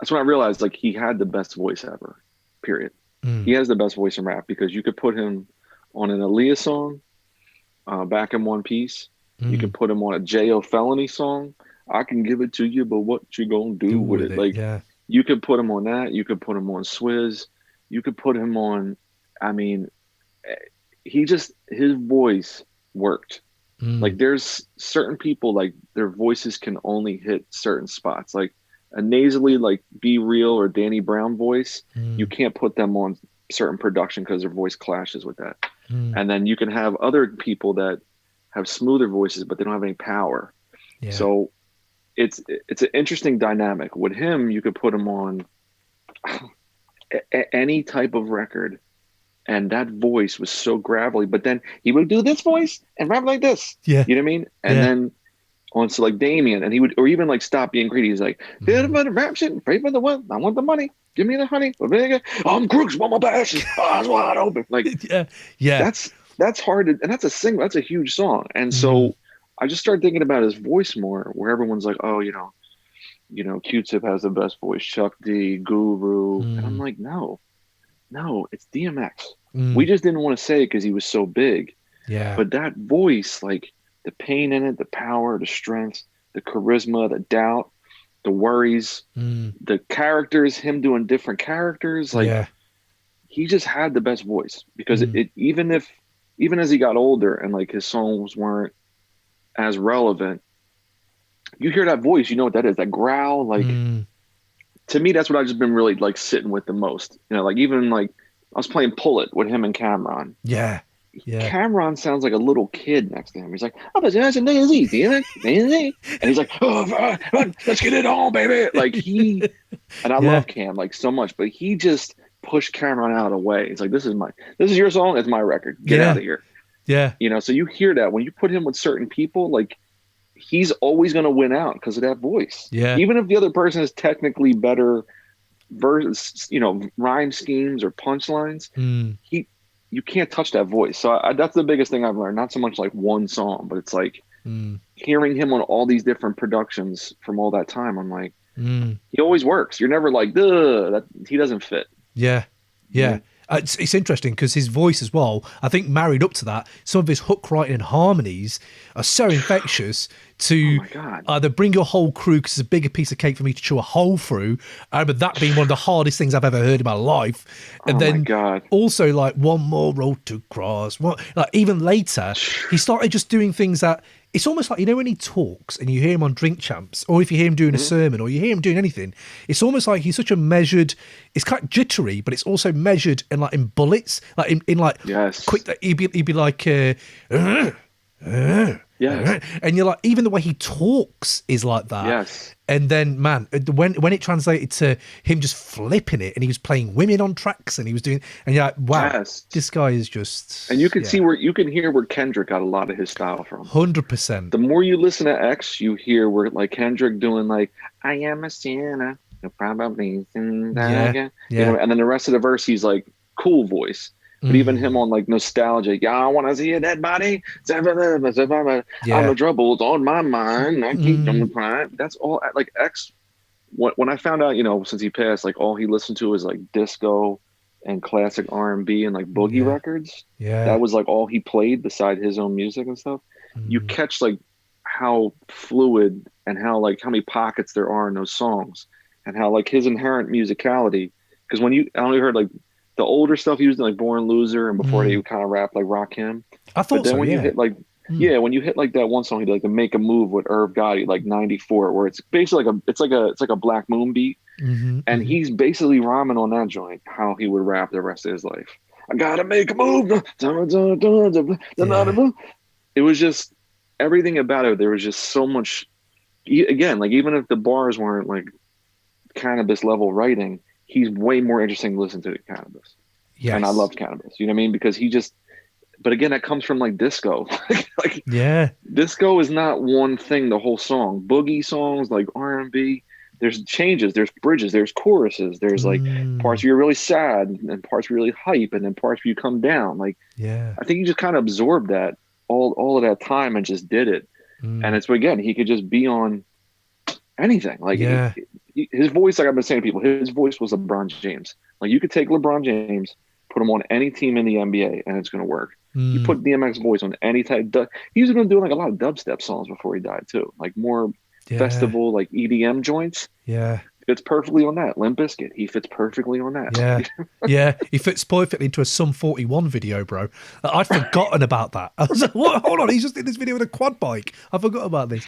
that's when I realized like he had the best voice ever. Period. He Mm, has the best voice in rap because you could put him on an Aaliyah song, Back in One Piece. You mm. could put him on a J.O. Felony song. I can give it to you, but what you gonna do Do with with it? it. Like Yeah. you could put him on that. You could put him on Swizz. You could put him on. I mean, he just his voice worked. Mm, Like there's certain people like their voices can only hit certain spots. Like a nasally like Be Real or Danny Brown voice, you mm, can't put them on certain production because their voice clashes with that. mm. And then you can have other people that have smoother voices but they don't have any power. Yeah. So it's an interesting dynamic. With him, you could put him on any type of record and that voice was so gravelly. But then he would do this voice and rap like this. Yeah. You know what I mean? And Yeah. then on to like Damien, and he would, or even like Stop Being Greedy. He's like, "Feel Mm. for the rap shit, pray for the what? I want the money. Give me the honey. I'm crooks, want my passion. Eyes wide open." Like Yeah. Yeah. that's hard to, and that's a single. That's a huge song. And Mm. so I just started thinking about his voice more, where everyone's like, "Oh, Q-Tip has the best voice, Chuck D, Guru," and I'm Mm. like, no, no, it's DMX. We Mm. just didn't want to say it because he was so big. Yeah. But that voice, like the pain in it, the power, the strength, the charisma, the doubt, the worries, Mm. the characters, him doing different characters, like Yeah. he just had the best voice because Mm. even as he got older and like his songs weren't as relevant, you hear that voice, you know what that is, that growl, like Mm. to me, that's what I've just been really like sitting with the most. Like even like I was playing Pull It with him and Cameron. Yeah. Yeah. Cameron sounds like a little kid next to him. He's like, "Oh, but that's easy, damn it, and he's like, "Oh, let's get it on, baby." Like and I Yeah. love Cam like so much, but he just pushed Cameron out of the way. It's like, this is your song, it's my record. Get out Yeah. of here. Yeah. So you hear that when you put him with certain people, like he's always going to win out because of that voice. Yeah. Even if the other person is technically better versus, rhyme schemes or punchlines, Mm. he you can't touch that voice. So that's the biggest thing I've learned. Not so much like one song, but it's like Mm. hearing him on all these different productions from all that time. I'm like, Mm. he always works. You're never like, duh, that he doesn't fit. Yeah. You Yeah. know? It's interesting because his voice as well, I think married up to that, some of his hook writing and harmonies are so infectious Oh to my God. either bring your whole crew because it's a bigger piece of cake for me to chew a hole through. But that being one of the hardest things I've ever heard in my life. And Oh my then God. also like one more road to cross. Like even later, he started just doing things that it's almost like, when he talks and you hear him on Drink Champs, or if you hear him doing a Mhm. sermon, or you hear him doing anything, it's almost like he's such a measured, it's kind of jittery, but it's also measured in like in bullets, like in like Yes. quick, he'd be like, Yes. and you're like, even the way he talks is like that. Yes. And then, man, when it translated to him just flipping it, and he was playing women on tracks, and he was doing, and you're like, wow, Yes. this guy is just, And you can see yeah, where you can hear where Kendrick got a lot of his style from. 100%. The more you listen to X, you hear where like Kendrick doing like, "I am a sinner, no probably sin that Yeah, again," yeah. and then the rest of the verse he's like cool voice. But even him Mm, on like nostalgic, yeah, I want to see a dead body. I'm yeah. the troubles on my mind. I keep them Mm, crying. That's all. Like X, when I found out, since he passed, like all he listened to was like disco and classic R&B and like boogie yeah, records. yeah. That was like all he played beside his own music and stuff. You Mm, catch like how fluid and how like how many pockets there are in those songs and how like his inherent musicality. Because I only heard like the older stuff he was doing, like Born Loser and before he mm. would kind of rap like Rakim. I But thought then so, when you yeah. hit like Mm, yeah, when you hit like that one song he did like the Make a Move with Irv Gotti, like 94, where it's basically like a Black Moon beat. hmm, And hmm. he's basically rhyming on that joint, how he would rap the rest of his life. I gotta make a move. Yeah, It was just everything about it. There was just so much. Again, like even if the bars weren't like cannabis level writing, he's way more interesting to listen to cannabis. And I yes. loved cannabis. You know what I mean? Because he just. But again, that comes from like disco. Like Yeah. disco is not one thing. The whole song, boogie songs like R&B. There's changes, there's bridges, there's choruses, there's like parts Mm, where you're really sad and parts where you're really hype, and then parts where you come down. Like yeah. I think he just kind of absorbed that all of that time and just did it. And Mm, it's again, he could just be on anything. Like yeah. his voice, like I've been saying to people, his voice was LeBron James. Like you could take LeBron James, put him on any team in the NBA, and it's going to work. You put DMX voice on any type. He was even doing like a lot of dubstep songs before he died too, like more festival, like EDM joints. Yeah. Fits perfectly on that. Limp Bizkit, he fits perfectly on that. Yeah. Yeah. He fits perfectly into a Sum 41 video, bro. I'd forgotten about that. I was like, what? Hold on. He's just in this video with a quad bike. I forgot about this.